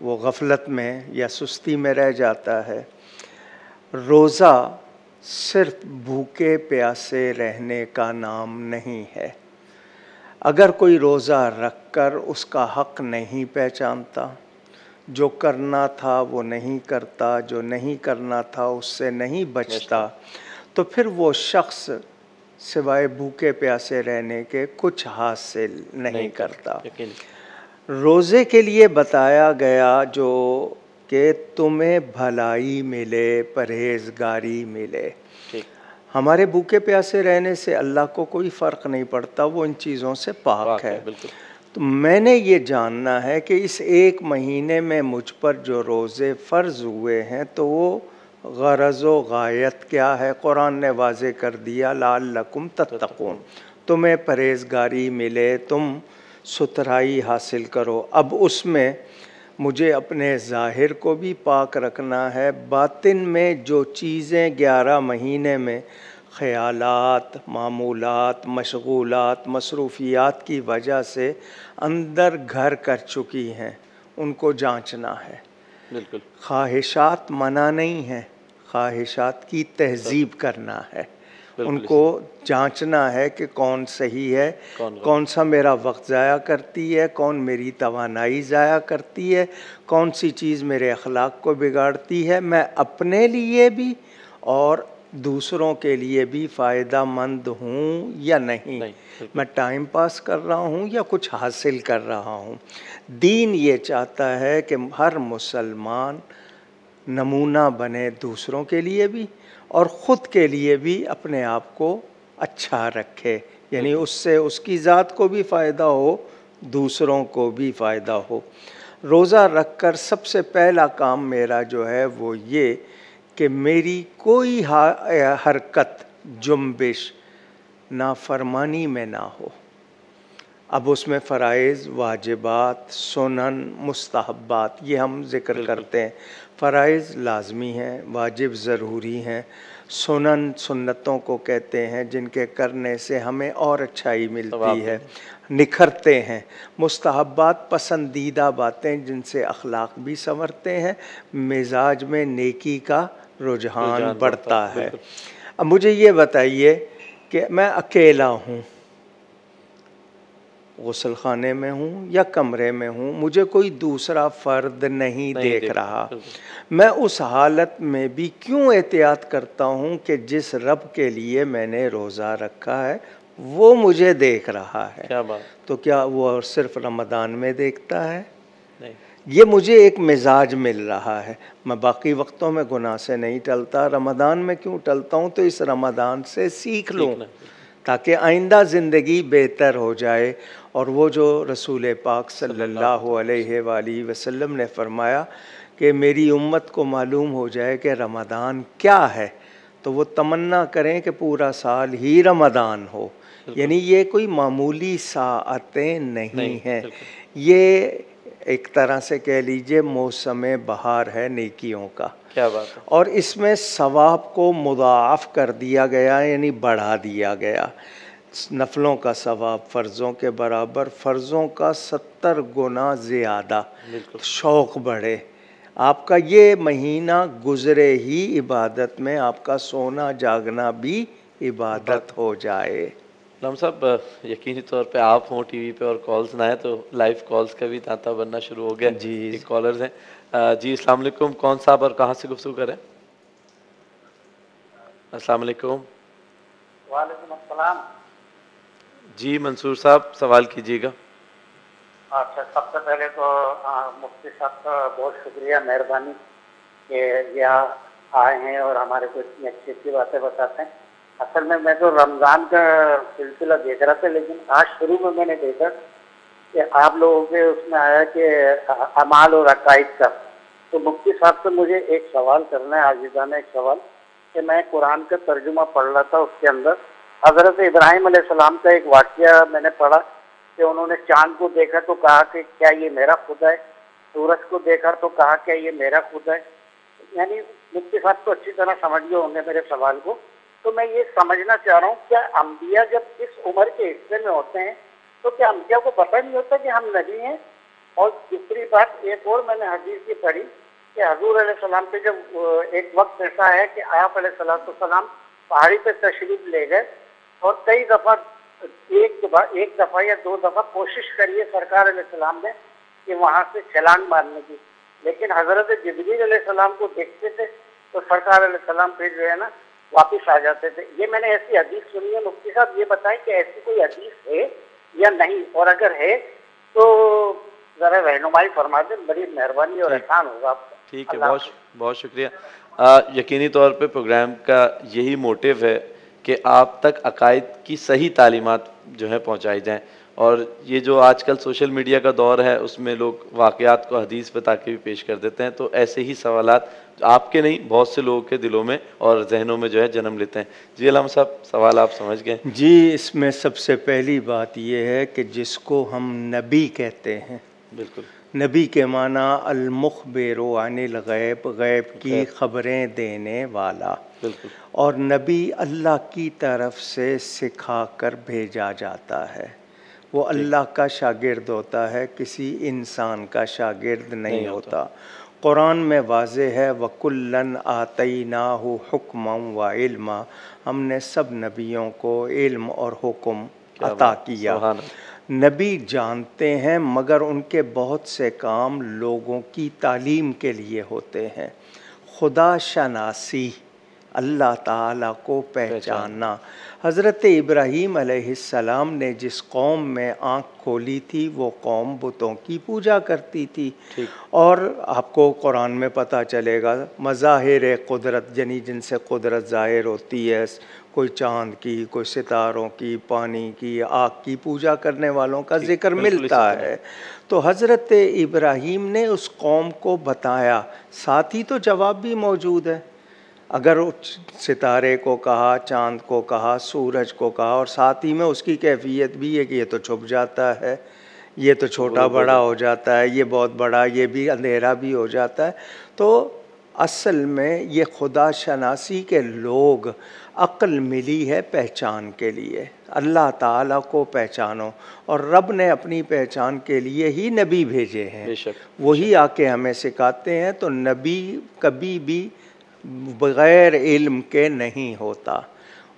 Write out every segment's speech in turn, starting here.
وہ غفلت میں یا سستی میں رہ جاتا ہے۔ روزہ صرف بھوکے پیاسے رہنے کا نام نہیں ہے۔ اگر کوئی روزہ رکھ کر اس کا حق نہیں پہچانتا، جو کرنا تھا وہ نہیں کرتا، جو نہیں کرنا تھا اس سے نہیں بچتا، تو پھر وہ شخص سوائے بھوکے پیاسے رہنے کے کچھ حاصل نہیں کرتا۔ روزے کے لیے بتایا گیا جو کہ تمہیں بھلائی ملے، پرہیزگاری ملے۔ ہمارے بھوکے پیاسے رہنے سے اللہ کو کوئی فرق نہیں پڑتا، وہ ان چیزوں سے پاک ہے۔ تو میں نے یہ جاننا ہے کہ اس ایک مہینے میں مجھ پر جو روزے فرض ہوئے ہیں تو وہ غرض و غایت کیا ہے؟ قرآن نے واضح کر دیا، لعلکم تتقون، تمہیں پرہیزگاری ملے، تم ستھرائی حاصل کرو۔ اب اس میں مجھے اپنے ظاہر کو بھی پاک رکھنا ہے، باطن میں جو چیزیں 11 مہینے میں خیالات، معمولات، مشغولات، مصروفیات کی وجہ سے اندر گھر کر چکی ہیں، ان کو جانچنا ہے۔ بالکل، خواہشات منع نہیں ہیں، خواہشات کی تہذیب کرنا ہے، ان کو جانچنا ہے کہ کون صحیح ہے، کون سا میرا وقت ضائع کرتی ہے، کون میری توانائی ضائع کرتی ہے، کون سی چیز میرے اخلاق کو بگاڑتی ہے، میں اپنے لیے بھی اور دوسروں کے لیے بھی فائدہ مند ہوں یا نہیں، میں ٹائم پاس کر رہا ہوں یا کچھ حاصل کر رہا ہوں۔ دین یہ چاہتا ہے کہ ہر مسلمان نمونہ بنے، دوسروں کے لیے بھی اور خود کے لیے بھی اپنے آپ کو اچھا رکھے، یعنی اس سے اس کی ذات کو بھی فائدہ ہو، دوسروں کو بھی فائدہ ہو۔ روزہ رکھ کر سب سے پہلا کام میرا جو ہے وہ یہ کہ میری کوئی حرکت، جنبش نافرمانی میں نہ ہو۔ اب اس میں فرائض، واجبات، سنن، مستحبات یہ ہم ذکر کرتے ہیں۔ فرائض لازمی ہیں، واجب ضروری ہیں، سنن سنتوں کو کہتے ہیں جن کے کرنے سے ہمیں اور اچھائی ملتی ہے، نکھرتے ہیں۔ مستحبات پسندیدہ باتیں جن سے اخلاق بھی سنورتے ہیں، مزاج میں نیکی کا رجحان بڑھتا ہے۔ اب مجھے یہ بتائیے کہ میں اکیلا ہوں، غسل خانے میں ہوں یا کمرے میں ہوں، مجھے کوئی دوسرا فرد نہیں دیکھ رہا، میں اس حالت میں بھی کیوں احتیاط کرتا ہوں کہ جس رب کے لیے میں نے روزہ رکھا ہے وہ مجھے دیکھ رہا ہے؟ تو کیا وہ صرف رمضان میں دیکھتا ہے؟ یہ مجھے ایک مزاج مل رہا ہے، میں باقی وقتوں میں گناہ سے نہیں ٹلتا، رمضان میں کیوں ٹلتا ہوں؟ تو اس رمضان سے سیکھ لوں تاکہ آئندہ زندگی بہتر ہو جائے۔ اور وہ جو رسول پاک صلی اللہ علیہ وآلہ وسلم نے فرمایا کہ میری امت کو معلوم ہو جائے کہ رمضان کیا ہے تو وہ تمنا کریں کہ پورا سال ہی رمضان ہو، یعنی یہ کوئی معمولی ساعتیں نہیں ہیں، یہ ایک طرح سے کہہ لیجئے موسم بہار ہے نیکیوں کا۔ کیا بات ہے! اور اس میں ثواب کو مضاعف کر دیا گیا، یعنی بڑھا دیا گیا، نفلوں کا ثواب فرضوں کے برابر، فرضوں کا 70 گنا زیادہ، شوق بڑھے۔ آپ کا یہ مہینہ گزرے ہی عبادت میں، آپ کا سونا جاگنا بھی عبادت ہو جائے۔ علامہ صاحب یقینی طور پہ آپ ہوں ٹی وی پہ اور کالز نہ آئے تو لائیو کالز کا بھی تانتا بننا شروع ہو گیا۔ جی کالرز ہیں۔ جی السلام علیکم، کون صاحب اور کہاں سے گفتگو کریں؟ السلام علیکم۔ وعلیکم السلام۔ جی منصور صاحب سوال کیجیے گا۔ اچھا، سب سے پہلے تو مفتی صاحب کا بہت شکریہ، مہربانی کہ یہاں آئے ہیں اور ہمارے کو اتنی اچھی اچھی باتیں بتاتے ہیں۔ اصل میں تو رمضان کا سلسلہ دیکھ رہا تھا، لیکن آج شروع میں نے دیکھا کہ آپ لوگوں کے اس میں آیا کہ اعمال اور عقائد کا، تو مفتی صاحب سے مجھے ایک سوال کرنا ہے، عاجزانہ ایک سوال، کہ میں قرآن کا ترجمہ پڑھ رہا تھا، اس کے اندر حضرت ابراہیم علیہ السلام کا ایک واقعہ میں نے پڑھا کہ انہوں نے چاند کو دیکھا تو کہا کہ کیا یہ میرا خدا ہے، سورج کو دیکھا تو کہا کہ یہ میرا خدا ہے، یعنی مفتی صاحب تو اچھی طرح سمجھ گئے ہوں گے میرے سوال کو۔ تو میں یہ سمجھنا چاہ رہا ہوں کیا انبیاء جب اس عمر کے حصے میں ہوتے ہیں تو کیا انبیاء کو پتہ نہیں ہوتا کہ ہم نبی ہیں؟ اور دوسری بات ایک اور میں نے حدیث کی پڑھی کہ حضور علیہ السلام پہ جب ایک وقت ایسا ہے کہ آپ علیہ السلام پہاڑی پہ تشریف لے گئے اور کئی دفعہ ایک دفعہ یا دو دفعہ کوشش کری ہے سرکار علیہ السلام نے کہ وہاں سے چھلانگ مارنے کی، لیکن حضرت جبریل علیہ السلام کو دیکھتے تھے تو سرکار علیہ السلام پھر جو ہے نا واپس آ جاتے تھے. یہ میں نے ایسی حدیث سنی ہے. مفتی صاحب یہ بتائیں کہ ایسی کوئی حدیث ہے یا نہیں، اور اگر ہے تو ذرا رہنمائی فرما دیں، بڑی مہربانی اور احسان ہوگا آپ کو. ٹھیک ہے، بہت بہت شکریہ. یقینی طور پہ پروگرام کا یہی موٹیو ہے کہ آپ تک عقائد کی صحیح تعلیمات جو ہے پہنچائی جائیں، اور یہ جو آج کل سوشل میڈیا کا دور ہے اس میں لوگ واقعات کو حدیث بتا کے بھی پیش کر دیتے ہیں، تو ایسے ہی سوالات آپ کے نہیں بہت سے لوگوں کے دلوں میں اور ذہنوں میں جو ہے جنم لیتے ہیں. جی علامہ صاحب، سوال آپ سمجھ گئے؟ جی، اس میں سب سے پہلی بات یہ ہے کہ جس کو ہم نبی کہتے ہیں، بالکل، نبی کے معنی المخبر عن الغیب، غیب کی خبریں دینے والا، بالکل، اور نبی اللہ کی طرف سے سکھا کر بھیجا جاتا ہے. وہ اللہ کا شاگرد ہوتا ہے، کسی انسان کا شاگرد نہیں ہوتا. قرآن میں واضح ہے وَكُلًّا آتَيْنَاهُ حُكْمًا وَعِلْمًا، ہم نے سب نبیوں کو علم اور حکم عطا کیا. نبی جانتے ہیں مگر ان کے بہت سے کام لوگوں کی تعلیم کے لیے ہوتے ہیں. خدا شناسی، اللہ تعالیٰ کو پہچاننا. حضرت ابراہیم علیہ السلام نے جس قوم میں آنکھ کھولی تھی وہ قوم بتوں کی پوجا کرتی تھی. اور آپ کو قرآن میں پتہ چلے گا مظاہر قدرت، یعنی جن سے قدرت ظاہر ہوتی ہے، کوئی چاند کی، کوئی ستاروں کی، پانی کی، آگ کی پوجا کرنے والوں کا ذکر ملتا ہے. تو حضرت ابراہیم نے اس قوم کو بتایا، ساتھ ہی تو جواب بھی موجود ہے. اگر ستارے کو کہا، چاند کو کہا، سورج کو کہا، اور ساتھ ہی میں اس کی کیفیت بھی ہے کہ یہ تو چھپ جاتا ہے، یہ تو چھوٹا بڑا ہو جاتا ہے، یہ بہت بڑا، یہ بھی اندھیرا بھی ہو جاتا ہے. تو اصل میں یہ خدا شناسی کے لوگ عقل ملی ہے پہچان کے لیے. اللہ تعالیٰ کو پہچانو، اور رب نے اپنی پہچان کے لیے ہی نبی بھیجے ہیں، وہی آ کے ہمیں سکھاتے ہیں. تو نبی کبھی بھی بغیر علم کے نہیں ہوتا،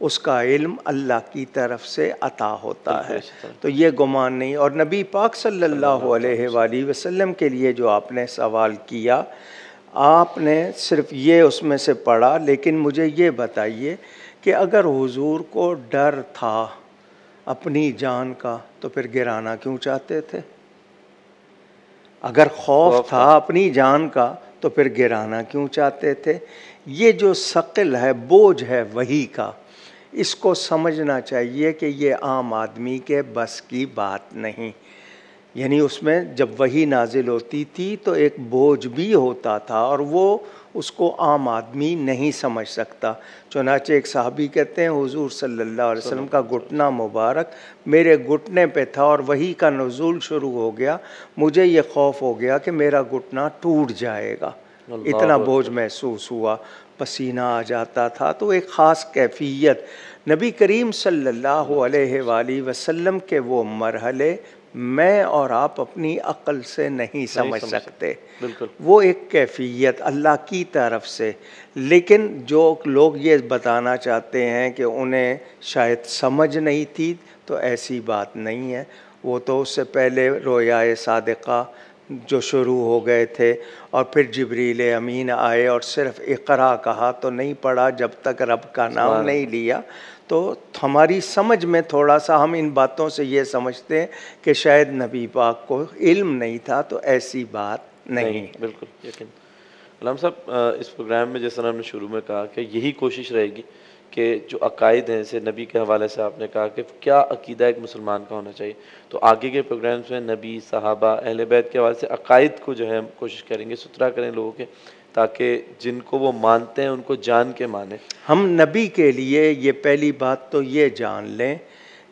اس کا علم اللہ کی طرف سے عطا ہوتا ہے. تو یہ گمان نہیں. اور نبی پاک صلی اللہ علیہ وآلہ وسلم کے لیے جو آپ نے سوال کیا، آپ نے صرف یہ اس میں سے پڑھا، لیکن مجھے یہ بتائیے کہ اگر حضور کو ڈر تھا اپنی جان کا تو پھر گرانا کیوں چاہتے تھے؟ اگر خوف تھا اپنی جان کا تو پھر گرانا کیوں چاہتے تھے؟ یہ جو ثقل ہے، بوجھ ہے وحی کا، اس کو سمجھنا چاہیے کہ یہ عام آدمی کے بس کی بات نہیں. یعنی اس میں جب وحی نازل ہوتی تھی تو ایک بوجھ بھی ہوتا تھا، اور وہ اس کو عام آدمی نہیں سمجھ سکتا. چنانچہ ایک صحابی کہتے ہیں حضور صلی اللہ علیہ وسلم کا گھٹنا مبارک میرے گھٹنے پہ تھا اور وحی کا نزول شروع ہو گیا، مجھے یہ خوف ہو گیا کہ میرا گھٹنا ٹوٹ جائے گا، اتنا بوجھ محسوس ہوا، پسینہ آ جاتا تھا. تو ایک خاص کیفیت نبی کریم صلی اللہ علیہ وآلہ وسلم کے وہ مرحلے میں اور آپ اپنی عقل سے نہیں سمجھ سکتے. وہ ایک کیفیت اللہ کی طرف سے. لیکن جو لوگ یہ بتانا چاہتے ہیں کہ انہیں شاید سمجھ نہیں تھی، تو ایسی بات نہیں ہے. وہ تو اس سے پہلے رویائے صادقہ جو شروع ہو گئے تھے، اور پھر جبریل امین آئے اور صرف اقرا کہا تو نہیں پڑھا جب تک رب کا نام نہیں لیا. تو ہماری سمجھ میں تھوڑا سا ہم ان باتوں سے یہ سمجھتے ہیں کہ شاید نبی پاک کو علم نہیں تھا، تو ایسی بات نہیں. بالکل یقین. علامہ صاحب، اس پروگرام میں جس طرح ہم نے شروع میں کہا کہ یہی کوشش رہے گی کہ جو عقائد ہیں، جیسے نبی کے حوالے سے آپ نے کہا کہ کیا عقیدہ ایک مسلمان کا ہونا چاہیے، تو آگے کے پروگرامز میں نبی، صحابہ، اہل بیت کے حوالے سے عقائد کو جو ہے ہم کوشش کریں گے ستھرا کریں لوگوں کے، تاکہ جن کو وہ مانتے ہیں ان کو جان کے مانیں. ہم نبی کے لیے یہ پہلی بات تو یہ جان لیں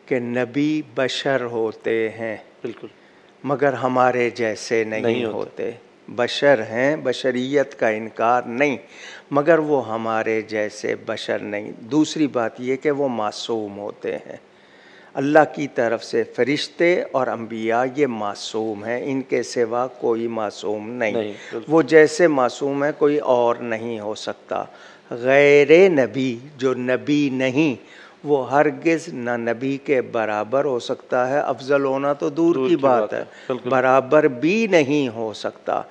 کہ نبی بشر ہوتے ہیں، بالکل، مگر ہمارے جیسے نہیں ہوتے. بشر ہیں، بشریت کا انکار نہیں، مگر وہ ہمارے جیسے بشر نہیں. دوسری بات یہ کہ وہ معصوم ہوتے ہیں. اللہ کی طرف سے فرشتے اور انبیاء یہ معصوم ہیں، ان کے سوا کوئی معصوم نہیں، وہ جیسے معصوم ہے کوئی اور نہیں ہو سکتا۔ غیر نبی جو نبی نہیں وہ ہرگز نہ نبی کے برابر ہو سکتا ہے، افضل ہونا تو دور کی بات ہے، برابر بھی نہیں ہو سکتا۔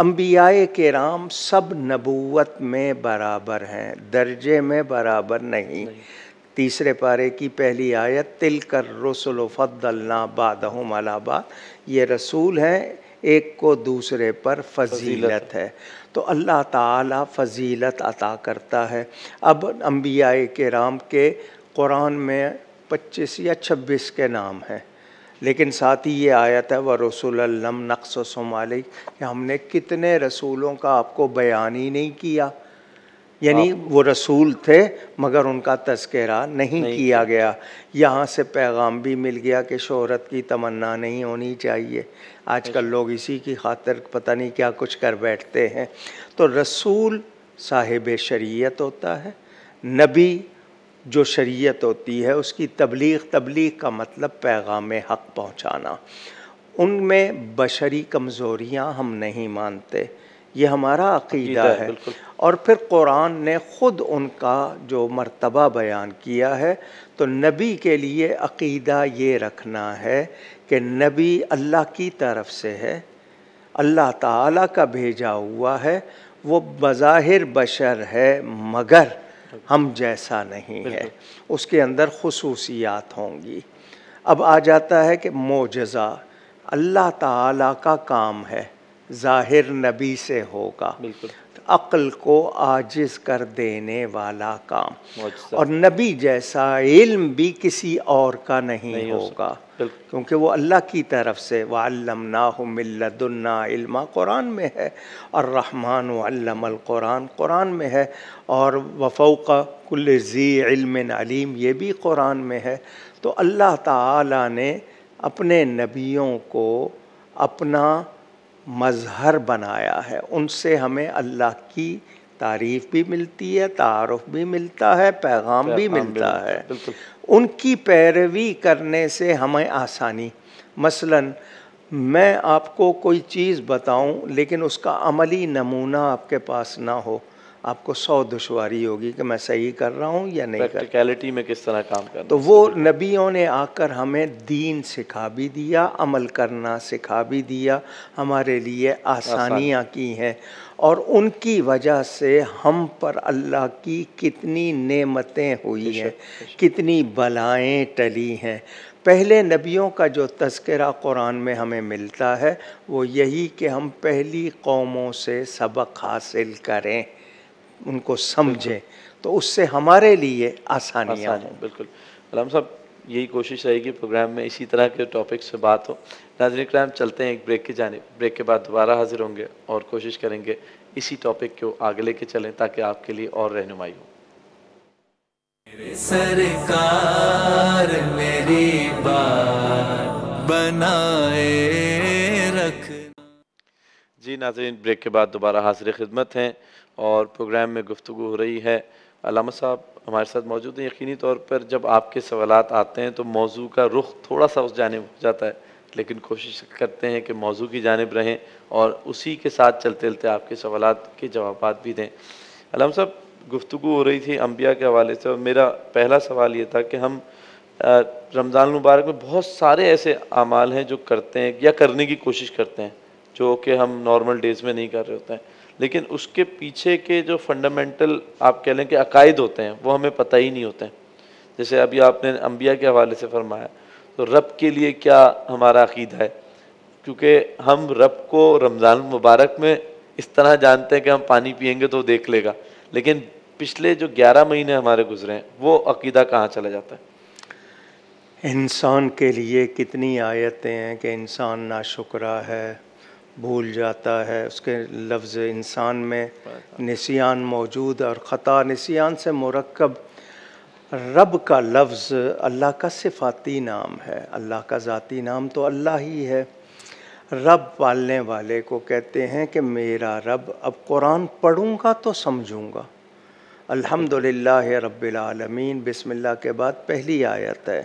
انبیاء کرام سب نبوت میں برابر ہیں، درجے میں برابر نہیں۔ تیسرے پارے کی پہلی آیت تلک الرسل فضلنا بعضهم علی بعض، یہ رسول ہیں ایک کو دوسرے پر فضیلت ہے، تو اللہ تعالی فضیلت عطا کرتا ہے۔ اب انبیاء کرام کے قرآن میں 25 یا 26 کے نام ہیں، لیکن ساتھ ہی یہ آیت ہے وَرُسُلًا لَمْ نَقْصُصْهُمْ عَلَيْكَ کہ ہم نے کتنے رسولوں کا آپ کو بیان ہی نہیں کیا، یعنی وہ رسول تھے مگر ان کا تذکرہ نہیں کیا گیا۔ یہاں سے پیغام بھی مل گیا کہ شہرت کی تمنا نہیں ہونی چاہیے، آج کل لوگ اسی کی خاطر پتہ نہیں کیا کچھ کر بیٹھتے ہیں۔ تو رسول صاحب شریعت ہوتا ہے، نبی جو شریعت ہوتی ہے اس کی تبلیغ کا مطلب پیغام حق پہنچانا۔ ان میں بشری کمزوریاں ہم نہیں مانتے، یہ ہمارا عقیدہ ہے، اور پھر قرآن نے خود ان کا جو مرتبہ بیان کیا ہے، تو نبی کے لیے عقیدہ یہ رکھنا ہے کہ نبی اللہ کی طرف سے ہے، اللہ تعالیٰ کا بھیجا ہوا ہے، وہ بظاہر بشر ہے مگر ہم جیسا نہیں ہے، اس کے اندر خصوصیات ہوں گی۔ اب آ جاتا ہے کہ معجزہ اللہ تعالیٰ کا کام ہے، ظاہر نبی سے ہوگا، عقل کو عاجز کر دینے والا کام، اور نبی جیسا علم بھی کسی اور کا نہیں ہوگا، کیونکہ وہ اللہ کی طرف سے وَعَلَّمْنَاهُ مِن لَّدُنَّا عِلْمًا قرآن میں ہے، الرحمن علم القرآن قرآن میں ہے، اور وَفَوْقَ كُلِّ ذِي عِلْمٍ عَلِيمٍ یہ بھی قرآن میں ہے۔ تو اللہ تعالیٰ نے اپنے نبیوں کو اپنا مظہر بنایا ہے، ان سے ہمیں اللہ کی تعریف بھی ملتی ہے، تعارف بھی ملتا ہے، پیغام بھی ملتا ہے۔ ان کی پیروی کرنے سے ہمیں آسانی، مثلا میں آپ کو کوئی چیز بتاؤں لیکن اس کا عملی نمونہ آپ کے پاس نہ ہو، آپ کو 100 دشواری ہوگی کہ میں صحیح کر رہا ہوں یا نہیں کر رہا، پریکٹیکلٹی میں کس طرح کام کرنا۔ تو وہ نبیوں نے آ کر ہمیں دین سکھا بھی دیا، عمل کرنا سکھا بھی دیا، ہمارے لیے آسانیاں کی ہیں، اور ان کی وجہ سے ہم پر اللہ کی کتنی نعمتیں ہوئی ہیں، کتنی بلائیں ٹلی ہیں۔ پہلے نبیوں کا جو تذکرہ قرآن میں ہمیں ملتا ہے وہ یہی کہ ہم پہلی قوموں سے سبق حاصل کریں، ان کو سمجھیں، تو اس سے ہمارے لیے آسانیاں ہیں۔ بالکل علامہ صاحب، یہی کوشش رہے گی پروگرام میں اسی طرح کے ٹاپک سے بات ہو۔ ناظرین کرام، چلتے ہیں ایک بریک کی جانب، بریک کے بعد دوبارہ حاضر ہوں گے اور کوشش کریں گے اسی ٹاپک کو آگے لے کے چلیں تاکہ آپ کے لیے اور رہنمائی ہو۔ سرکار میری بات بنائے رکھ۔ جی ناظرین، بریک کے بعد دوبارہ حاضر خدمت ہیں اور پروگرام میں گفتگو ہو رہی ہے۔ علامہ صاحب ہمارے ساتھ موجود ہیں۔ یقینی طور پر جب آپ کے سوالات آتے ہیں تو موضوع کا رخ تھوڑا سا اس جانب ہو جاتا ہے، لیکن کوشش کرتے ہیں کہ موضوع کی جانب رہیں اور اسی کے ساتھ چلتے چلتے آپ کے سوالات کے جوابات بھی دیں۔ علامہ صاحب، گفتگو ہو رہی تھی انبیاء کے حوالے سے، اور میرا پہلا سوال یہ تھا کہ ہم رمضان المبارک میں بہت سارے ایسے اعمال ہیں جو کرتے ہیں یا کرنے کی کوشش کرتے ہیں جو کہ ہم نارمل ڈیز میں نہیں کر رہے ہوتے ہیں، لیکن اس کے پیچھے کے جو فنڈامنٹل آپ کہہ لیں کہ عقائد ہوتے ہیں وہ ہمیں پتہ ہی نہیں ہوتے ہیں۔ جیسے ابھی آپ نے انبیاء کے حوالے سے فرمایا، تو رب کے لیے کیا ہمارا عقیدہ ہے، کیونکہ ہم رب کو رمضان المبارک میں اس طرح جانتے ہیں کہ ہم پانی پئیں گے تو دیکھ لے گا، لیکن پچھلے جو 11 مہینے ہمارے گزرے ہیں وہ عقیدہ کہاں چلا جاتا ہے؟ انسان کے لیے کتنی آیتیں ہیں کہ انسان ناشکرا ہے، بھول جاتا ہے، اس کے لفظ انسان میں نسیان موجود ہے، اور خطا نسیان سے مرکب رب کا لفظ اللہ کا صفاتی نام ہے، اللہ کا ذاتی نام تو اللہ ہی ہے۔ رب پالنے والے کو کہتے ہیں کہ میرا رب، اب قرآن پڑھوں گا تو سمجھوں گا۔ الحمدللہ رب العالمین، بسم اللہ کے بعد پہلی آیت ہے۔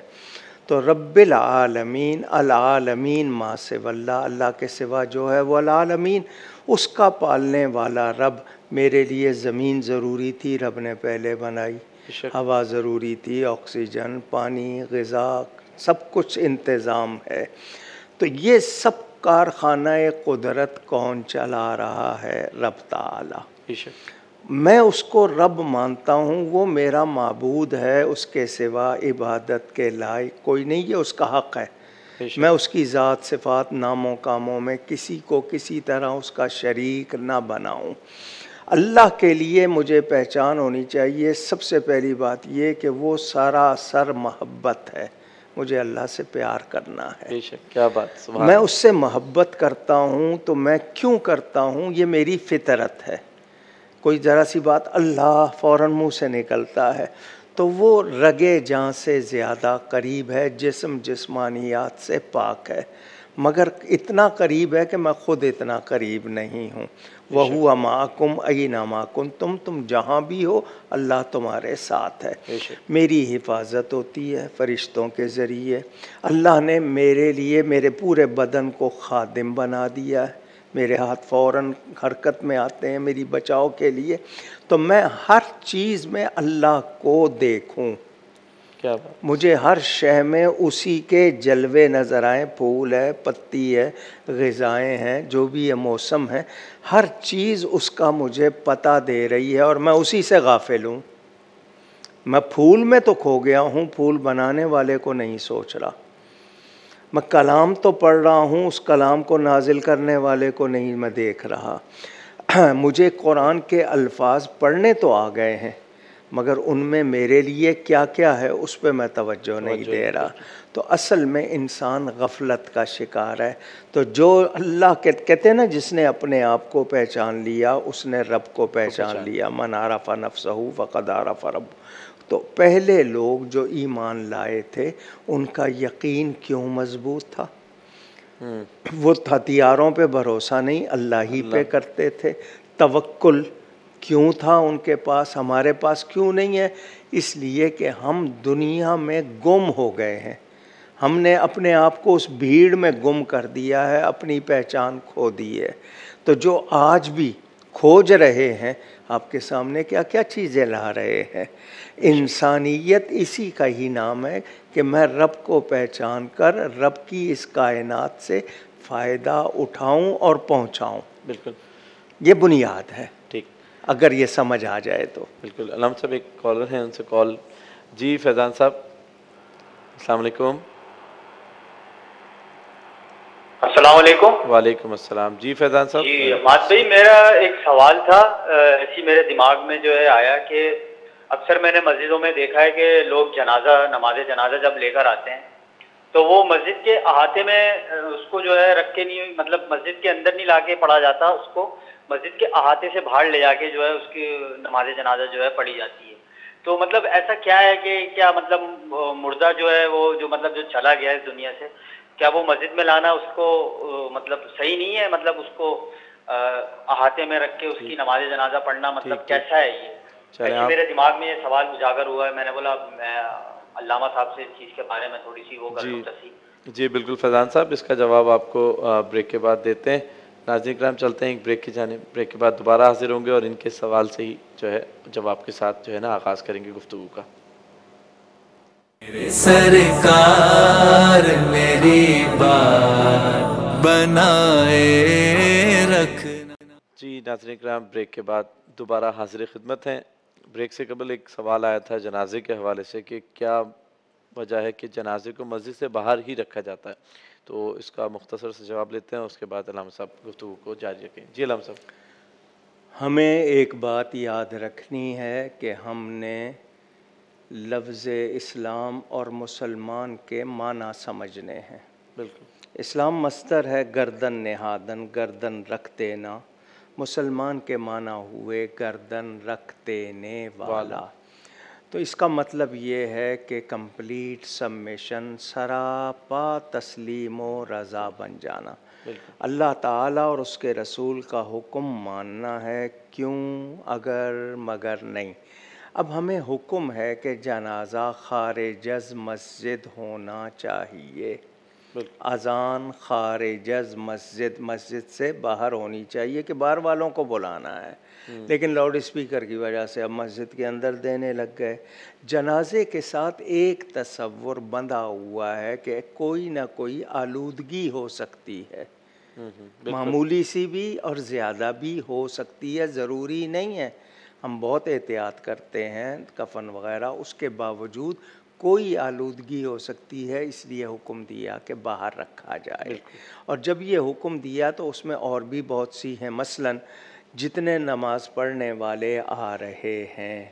تو رب العالمین، العالمین ما سوا اللہ، اللہ کے سوا جو ہے وہ العالمین، اس کا پالنے والا رب۔ میرے لیے زمین ضروری تھی، رب نے پہلے بنائی، ہوا ضروری تھی، آکسیجن، پانی، غذا، سب کچھ انتظام ہے۔ تو یہ سب کارخانہ قدرت کون چلا رہا ہے؟ رب تعالی۔ میں اس کو رب مانتا ہوں، وہ میرا معبود ہے، اس کے سوا عبادت کے لائق کوئی نہیں، یہ اس کا حق ہے۔ میں اس کی ذات، صفات، ناموں، کاموں میں کسی کو کسی طرح اس کا شریک نہ بناؤں۔ اللہ کے لیے مجھے پہچان ہونی چاہیے، سب سے پہلی بات یہ کہ وہ سراسر محبت ہے، مجھے اللہ سے پیار کرنا ہے۔ کیا بات، میں اس سے محبت کرتا ہوں، تو میں کیوں کرتا ہوں؟ یہ میری فطرت ہے۔ کوئی ذرا سی بات اللہ فوراً منہ سے نکلتا ہے، تو وہ رگے جاں سے زیادہ قریب ہے، جسم جسمانیات سے پاک ہے، مگر اتنا قریب ہے کہ میں خود اتنا قریب نہیں ہوں۔ وَهُوَ مَعَكُمْ أَيْنَمَا كُنْتُمْ، تم جہاں بھی ہو اللہ تمہارے ساتھ ہے۔ میری حفاظت ہوتی ہے فرشتوں کے ذریعے۔ اللہ نے میرے لیے میرے پورے بدن کو خادم بنا دیا ہے، میرے ہاتھ فوراً حرکت میں آتے ہیں میری بچاؤ کے لیے، تو میں ہر چیز میں اللہ کو دیکھوں، کیا بات، مجھے ہر شے میں اسی کے جلوے نظر آئیں، پھول ہے، پتی ہے، غذائیں ہیں، جو بھی یہ موسم ہے، ہر چیز اس کا مجھے پتہ دے رہی ہے، اور میں اسی سے غافل ہوں۔ میں پھول میں تو کھو گیا ہوں، پھول بنانے والے کو نہیں سوچ رہا۔ میں کلام تو پڑھ رہا ہوں، اس کلام کو نازل کرنے والے کو نہیں میں دیکھ رہا۔ مجھے قرآن کے الفاظ پڑھنے تو آ گئے ہیں، مگر ان میں میرے لیے کیا کیا ہے اس پہ میں توجہ نہیں دے رہا۔ تو اصل میں انسان غفلت کا شکار ہے۔ تو جو اللہ کہتے ہیں نا، جس نے اپنے آپ کو پہچان لیا اس نے رب کو پہچان لیا، من عرف نفسہ فقد عرف رب۔ تو پہلے لوگ جو ایمان لائے تھے ان کا یقین کیوں مضبوط تھا؟ وہ ہتھیاروں پہ بھروسہ نہیں، اللہ ہی پہ کرتے تھے۔ توکل کیوں تھا ان کے پاس، ہمارے پاس کیوں نہیں ہے؟ اس لیے کہ ہم دنیا میں گم ہو گئے ہیں، ہم نے اپنے آپ کو اس بھیڑ میں گم کر دیا ہے، اپنی پہچان کھو دی ہے۔ تو جو آج بھی کھوج رہے ہیں، آپ کے سامنے کیا کیا چیزیں لا رہے ہیں۔ انسانیت اسی کا ہی نام ہے کہ میں رب کو پہچان کر رب کی اس کائنات سے فائدہ اٹھاؤں اور پہنچاؤں۔ بالکل، یہ بنیاد ہے، ٹھیک، اگر یہ سمجھ آ جائے تو۔ بالکل۔ علامہ صاحب ایک کالر ہیں، ان سے کال۔ جی فیضان صاحب، السلام علیکم۔ السلام علیکم۔ وعلیکم السلام۔ جی فیضان صاحب۔ جی مات بھائی، میرا ایک سوال تھا، ایسی میرے دماغ میں جو ہے آیا کہ اکثر میں نے مسجدوں میں دیکھا ہے کہ لوگ جنازہ، نماز جنازہ جب لے کر آتے ہیں تو وہ مسجد کے احاطے میں اس کو جو ہے رکھ کے نہیں، مطلب مسجد کے اندر نہیں لا کے پڑھا جاتا، اس کو مسجد کے احاطے سے باہر لے جا کے جو ہے اس کی نماز جنازہ جو ہے پڑھی جاتی ہے۔ تو مطلب ایسا کیا ہے کہ کیا مطلب مردہ جو ہے وہ جو مطلب جو چلا گیا ہے دنیا سے، کیا وہ مسجد میں لانا اس کو مطلب صحیح نہیں ہے؟ مطلب اس کو احاطے میں رکھ کے اس کی نماز جنازہ پڑھنا مطلب کیسا ہے یہ؟ میرے دماغ میں یہ سوال اجاگر ہوا ہے، میں نے بولا میں علامہ صاحب سے اس چیز کے بارے میں تھوڑی سی وہ کر لوں تصحیح۔ جی بالکل فیضان صاحب، اس کا جواب آپ کو بریک کے بعد دیتے ہیں۔ ناظرین کرام، چلتے ہیں ایک بریک کی جانب، بریک کے بعد دوبارہ حاضر ہوں گے اور ان کے سوال سے ہی جو ہے جواب کے ساتھ جو ہے نا آغاز کریں گے گفتگو کا۔ سرکار میری بات بنائے رکھنا۔ جی ناظرین کرام، بریک کے بعد دوبارہ حاضر خدمت ہیں۔ بریک سے قبل ایک سوال آیا تھا جنازے کے حوالے سے کہ کیا وجہ ہے کہ جنازے کو مسجد سے باہر ہی رکھا جاتا ہے، تو اس کا مختصر سے جواب لیتے ہیں، اس کے بعد علامہ صاحب گفتگو کو جاری رکھیں۔ جی علامہ صاحب۔ ہمیں ایک بات یاد رکھنی ہے کہ ہم نے لفظ اسلام اور مسلمان کے معنی سمجھنے ہیں۔ بالکل، اسلام مصدر ہے گردن نہادن، گردن رکھ دینا۔ مسلمان کے معنی ہوئے گردن رکھ دینے والا۔ تو اس کا مطلب یہ ہے کہ کمپلیٹ سبمیشن، سراپا تسلیم و رضا بن جانا، اللہ تعالیٰ اور اس کے رسول کا حکم ماننا ہے، کیوں، اگر، مگر نہیں۔ اب ہمیں حکم ہے کہ جنازہ خارج از مسجد ہونا چاہیے، اذان خارج از مسجد سے باہر ہونی چاہیے کہ باہر والوں کو بلانا ہے، لیکن لاؤڈ اسپیکر کی وجہ سے اب مسجد کے اندر دینے لگ گئے۔ جنازے کے ساتھ ایک تصور بندھا ہوا ہے کہ کوئی نہ کوئی آلودگی ہو سکتی ہے، معمولی سی بھی اور زیادہ بھی ہو سکتی ہے، ضروری نہیں ہے۔ ہم بہت احتیاط کرتے ہیں کفن وغیرہ، اس کے باوجود کوئی آلودگی ہو سکتی ہے، اس لیے حکم دیا کہ باہر رکھا جائے۔ اور جب یہ حکم دیا تو اس میں اور بھی بہت سی ہیں، مثلاً جتنے نماز پڑھنے والے آ رہے ہیں،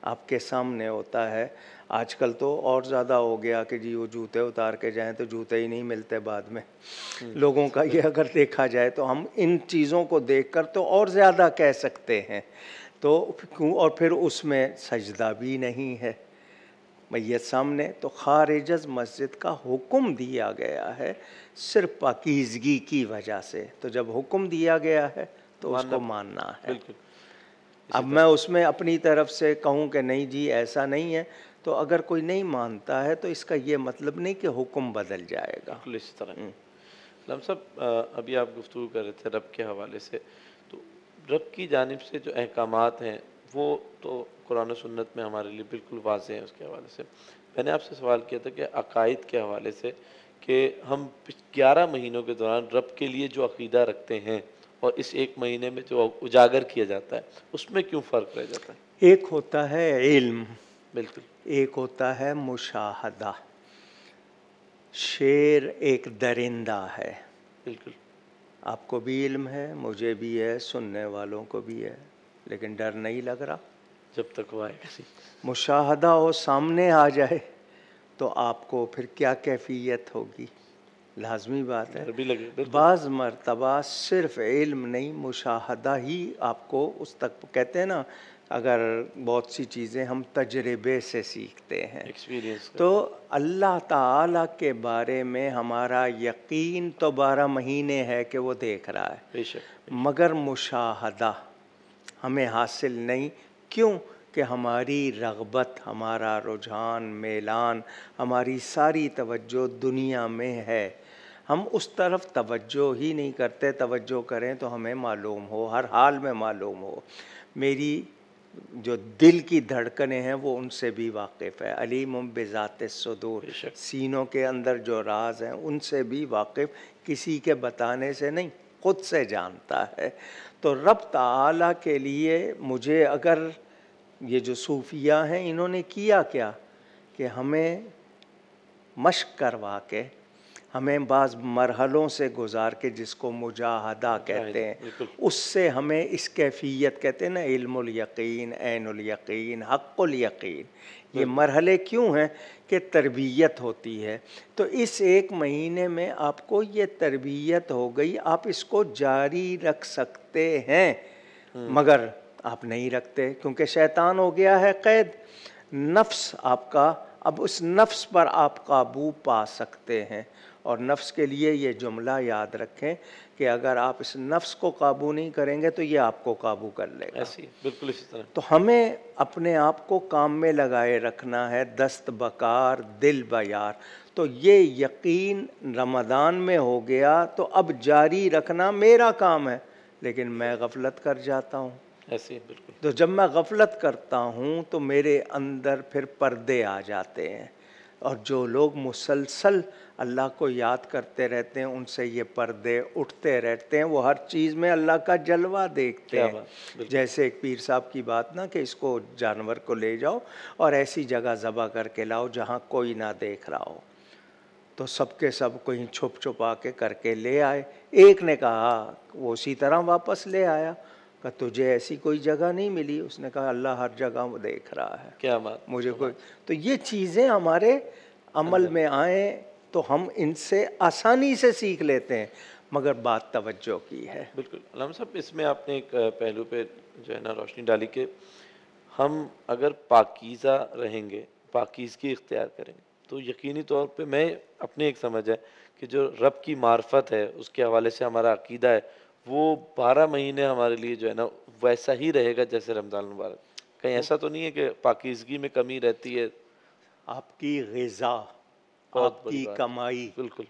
آپ کے سامنے ہوتا ہے، آج کل تو اور زیادہ ہو گیا کہ جی وہ جوتے اتار کے جائیں تو جوتے ہی نہیں ملتے بعد میں، لوگوں کا یہ اگر دیکھا جائے تو ہم ان چیزوں کو دیکھ کر تو اور زیادہ کہہ سکتے ہیں، تو اور پھر اس میں سجدہ بھی نہیں ہے میت سامنے، تو خارج از مسجد کا حکم دیا گیا ہے صرف پاکیزگی کی وجہ سے۔ تو جب حکم دیا گیا ہے تو اس کو ماننا ہے۔ اب میں اس میں اپنی طرف سے کہوں کہ نہیں جی ایسا نہیں ہے، تو اگر کوئی نہیں مانتا ہے تو اس کا یہ مطلب نہیں کہ حکم بدل جائے گا۔ بالکل اسی طرح علامہ صاحب ابھی آپ گفتگو کر رہے تھے رب کے حوالے سے، تو رب کی جانب سے جو احکامات ہیں وہ تو قرآن و سنت میں ہمارے لیے بالکل واضح ہیں۔ اس کے حوالے سے میں نے آپ سے سوال کیا تھا کہ عقائد کے حوالے سے کہ ہم 11 مہینوں کے دوران رب کے لیے جو عقیدہ رکھتے ہیں اور اس ایک مہینے میں جو اجاگر کیا جاتا ہے اس میں کیوں فرق رہ جاتا ہے؟ ایک ہوتا ہے علم، بالکل، ایک ہوتا ہے مشاہدہ۔ شیر ایک درندہ ہے، بالکل، آپ کو بھی علم ہے، مجھے بھی ہے، سننے والوں کو بھی ہے، لیکن ڈر نہیں لگ رہا جب تک وہ آئے گا۔ مشاہدہ ہو سامنے آ جائے تو آپ کو پھر کیا کیفیت ہوگی؟ لازمی بات ہے۔ ڈر بھی لگے، بالکل، بعض مرتبہ صرف علم نہیں، مشاہدہ ہی آپ کو اس تک، کہتے ہیں نا اگر بہت سی چیزیں ہم تجربے سے سیکھتے ہیں، ایکسپیرینس تو اللہ تعالیٰ کے بارے میں ہمارا یقین تو 12 مہینے ہے کہ وہ دیکھ رہا ہے، بے شک، مگر مشاہدہ ہمیں حاصل نہیں۔ کیوں کہ ہماری رغبت، ہمارا رجحان، میلان، ہماری ساری توجہ دنیا میں ہے، ہم اس طرف توجہ ہی نہیں کرتے۔ توجہ کریں تو ہمیں معلوم ہو، ہر حال میں معلوم ہو۔ میری جو دل کی دھڑکنیں ہیں وہ ان سے بھی واقف ہے، علیم بذات الصدور، سینوں کے اندر جو راز ہیں ان سے بھی واقف، کسی کے بتانے سے نہیں، خود سے جانتا ہے۔ تو رب تعالیٰ کے لیے مجھے اگر یہ جو صوفیہ ہیں انہوں نے کیا کیا کہ ہمیں مشق کروا کے، ہمیں بعض مرحلوں سے گزار کے، جس کو مجاہدہ کہتے ہیں، اس سے ہمیں اس کیفیت، کہتے ہیں نا علم الیقین، عین الیقین، حق الیقین، یہ مرحلے کیوں ہیں کہ تربیت ہوتی ہے۔ تو اس ایک مہینے میں آپ کو یہ تربیت ہو گئی، آپ اس کو جاری رکھ سکتے ہیں، مگر آپ نہیں رکھتے کیونکہ شیطان ہو گیا ہے قید، نفس آپ کا، اب اس نفس پر آپ قابو پا سکتے ہیں۔ اور نفس کے لیے یہ جملہ یاد رکھیں کہ اگر آپ اس نفس کو قابو نہیں کریں گے تو یہ آپ کو قابو کر لے گا۔ ایسی بالکل اسی طرح۔ تو ہمیں اپنے آپ کو کام میں لگائے رکھنا ہے، دست بکار دل بیار۔ تو یہ یقین رمضان میں ہو گیا تو اب جاری رکھنا میرا کام ہے، لیکن میں غفلت کر جاتا ہوں۔ ایسی بالکل۔ تو جب میں غفلت کرتا ہوں تو میرے اندر پھر پردے آ جاتے ہیں، اور جو لوگ مسلسل اللہ کو یاد کرتے رہتے ہیں ان سے یہ پردے اٹھتے رہتے ہیں، وہ ہر چیز میں اللہ کا جلوہ دیکھتے ہیں۔ جیسے ایک پیر صاحب کی بات نا کہ اس کو، جانور کو لے جاؤ اور ایسی جگہ ذبح کر کے لاؤ جہاں کوئی نہ دیکھ رہا ہو، تو سب کے سب کوئی چھپ چھپا کے کر کے لے آئے۔ ایک نے کہا، وہ اسی طرح واپس لے آیا، کہ تجھے ایسی کوئی جگہ نہیں ملی؟ اس نے کہا اللہ ہر جگہ وہ دیکھ رہا ہے، کیا بات، مجھے کوئی۔ تو یہ چیزیں ہمارے عمل میں آئیں تو ہم ان سے آسانی سے سیکھ لیتے ہیں، مگر بات توجہ کی ہے۔ بالکل علامہ صاحب، اس میں آپ نے ایک پہلو پہ جو ہے نا روشنی ڈالی کہ ہم اگر پاکیزہ رہیں گے، پاکیزگی اختیار کریں گے، تو یقینی طور پہ میں اپنے ایک سمجھ ہے کہ جو رب کی معرفت ہے اس کے حوالے سے ہمارا عقیدہ ہے وہ 12 مہینے ہمارے لیے جو ہے نا ویسا ہی رہے گا جیسے رمضان المبارک۔ کہیں ایسا تو نہیں ہے کہ پاکیزگی میں کمی رہتی ہے؟ آپ کی غذا، بہت آپ بڑی کی بات، کمائی، بالکل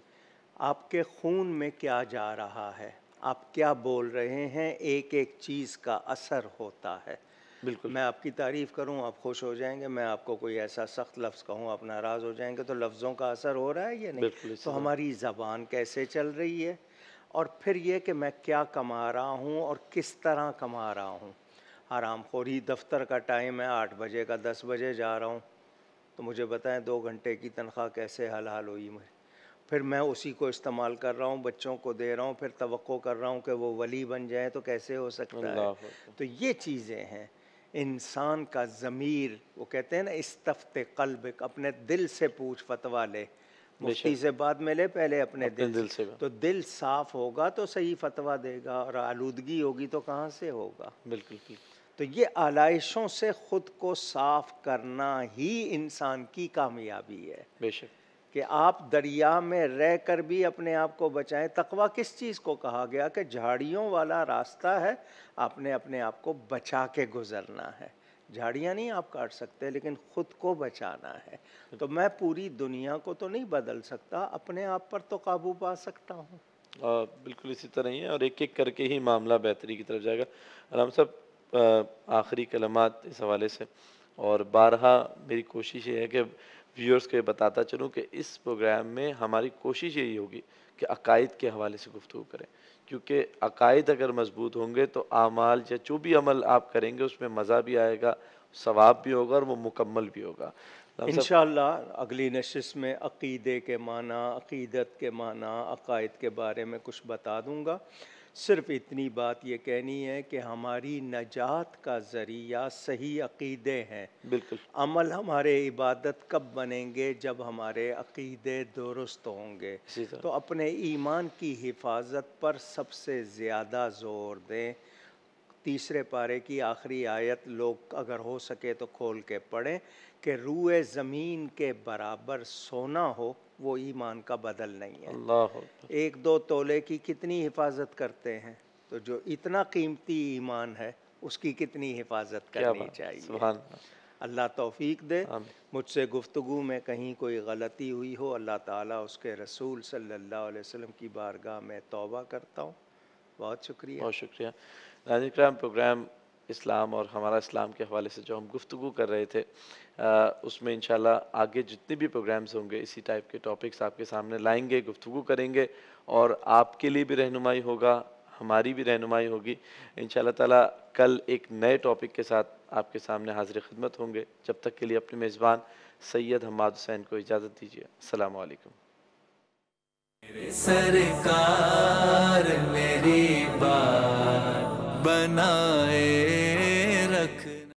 آپ کے خون میں کیا جا رہا ہے، آپ کیا بول رہے ہیں، ایک ایک چیز کا اثر ہوتا ہے۔ بالکل میں آپ کی تعریف کروں آپ خوش ہو جائیں گے، میں آپ کو کوئی ایسا سخت لفظ کہوں آپ ناراض ہو جائیں گے، تو لفظوں کا اثر ہو رہا ہے یا نہیں؟ بالکل اسی تو طرح ہماری زبان کیسے چل رہی ہے، اور پھر یہ کہ میں کیا کما رہا ہوں اور کس طرح کما رہا ہوں۔ حرام خوری، دفتر کا ٹائم ہے 8 بجے کا 10 بجے جا رہا ہوں، تو مجھے بتائیں 2 گھنٹے کی تنخواہ کیسے حلال ہوئی مجھے؟ پھر میں اسی کو استعمال کر رہا ہوں، بچوں کو دے رہا ہوں، پھر توقع کر رہا ہوں کہ وہ ولی بن جائیں، تو کیسے ہو سکتا ہے؟ اللہ اکبر۔ تو یہ چیزیں ہیں۔ انسان کا ضمیر، وہ کہتے ہیں نا استفت قلبک، اپنے دل سے پوچھ فتویٰ لے، بے مفتی شک، سے بعد میں لے، پہلے اپنے اپنے دل دل سے۔ سے تو دل صاف ہوگا تو صحیح فتویٰ دے گا، اور آلودگی ہوگی تو کہاں سے ہوگا؟ بالکل بالکل تو یہ آلائشوں سے خود کو صاف کرنا ہی انسان کی کامیابی ہے، بے شک، کہ آپ دریا میں رہ کر بھی اپنے آپ کو بچائیں۔ تقویٰ کس چیز کو کہا گیا؟ کہ جھاڑیوں والا راستہ ہے، آپ نے اپنے آپ کو بچا کے گزرنا ہے۔ جھاڑیاں نہیں آپ کاٹ سکتے، لیکن خود کو بچانا ہے۔ تو میں پوری دنیا کو تو نہیں بدل سکتا، اپنے آپ پر تو قابو پا سکتا ہوں۔ بالکل اسی طرح ہی ہے، اور ایک ایک کر کے ہی معاملہ بہتری کی طرف جائے گا۔ علامہ صاحب، آخری کلمات اس حوالے سے، اور بارہا میری کوشش یہ ہے کہ ویورز کو یہ بتاتا چلوں کہ اس پروگرام میں ہماری کوشش یہی ہوگی کہ عقائد کے حوالے سے گفتگو کریں، کیونکہ عقائد اگر مضبوط ہوں گے تو اعمال یا جو بھی عمل آپ کریں گے اس میں مزہ بھی آئے گا، ثواب بھی ہوگا، اور وہ مکمل بھی ہوگا۔ انشاءاللہ اگلی نشست میں عقیدے کے معنی، عقیدت کے معنی، عقائد کے بارے میں کچھ بتا دوں گا۔ صرف اتنی بات یہ کہنی ہے کہ ہماری نجات کا ذریعہ صحیح عقیدے ہیں۔ بالکل عمل ہمارے عبادت کب بنیں گے؟ جب ہمارے عقیدے درست ہوں گے۔ اسی طرح تو اپنے ایمان کی حفاظت پر سب سے زیادہ زور دیں۔ 3 پارے کی آخری آیت لوگ اگر ہو سکے تو کھول کے پڑھیں، کہ روئے زمین کے برابر سونا ہو وہ ایمان کا بدل نہیں ہے۔ اللہ 1-2 تولے کی کتنی حفاظت کرتے ہیں؟ تو جو اتنا قیمتی ایمان ہے اس کی کتنی حفاظت کیا کرنی بات، چاہیے۔ سبحان اللہ۔ اللہ توفیق دے۔ آمین۔ مجھ سے گفتگو میں کہیں کوئی غلطی ہوئی ہو، اللہ تعالیٰ اس کے رسول صلی اللہ علیہ وسلم کی بارگاہ میں توبہ کرتا ہوں۔ بہت شکریہ۔ بہت شکریہ۔ ناظرین کرام، پروگرام اسلام اور ہمارا اسلام کے حوالے سے جو ہم گفتگو کر رہے تھے، اس میں انشاءاللہ آگے جتنے بھی پروگرامز ہوں گے اسی ٹائپ کے ٹاپکس آپ کے سامنے لائیں گے، گفتگو کریں گے، اور آپ کے لیے بھی رہنمائی ہوگا، ہماری بھی رہنمائی ہوگی۔ انشاءاللہ تعالیٰ کل ایک نئے ٹاپک کے ساتھ آپ کے سامنے حاضر خدمت ہوں گے۔ جب تک کے لیے اپنے میزبان سید حماد حسین کو اجازت دیجیے۔ السلام علیکم۔ سرکار میری بات بنائے رکھ